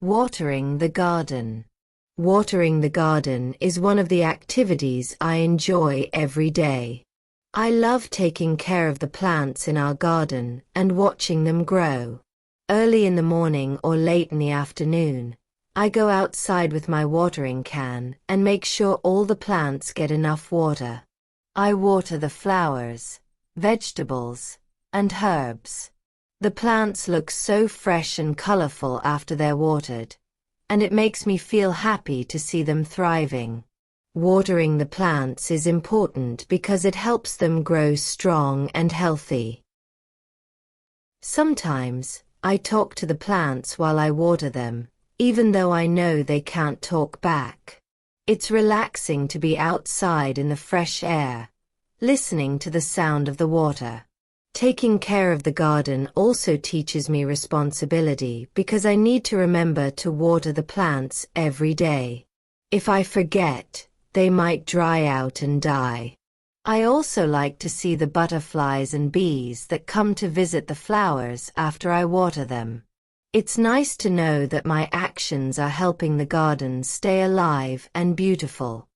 Watering the garden. Watering the garden is one of the activities I enjoy every day. I love taking care of the plants in our garden and watching them grow. Early in the morning or late in the afternoon, I go outside with my watering can and make sure all the plants get enough water. I water the flowers, vegetables, and herbs. The plants look so fresh and colorful after they're watered, and it makes me feel happy to see them thriving. Watering the plants is important because it helps them grow strong and healthy. Sometimes, I talk to the plants while I water them, even though I know they can't talk back. It's relaxing to be outside in the fresh air, listening to the sound of the water. Taking care of the garden also teaches me responsibility because I need to remember to water the plants every day. If I forget, they might dry out and die. I also like to see the butterflies and bees that come to visit the flowers after I water them. It's nice to know that my actions are helping the garden stay alive and beautiful.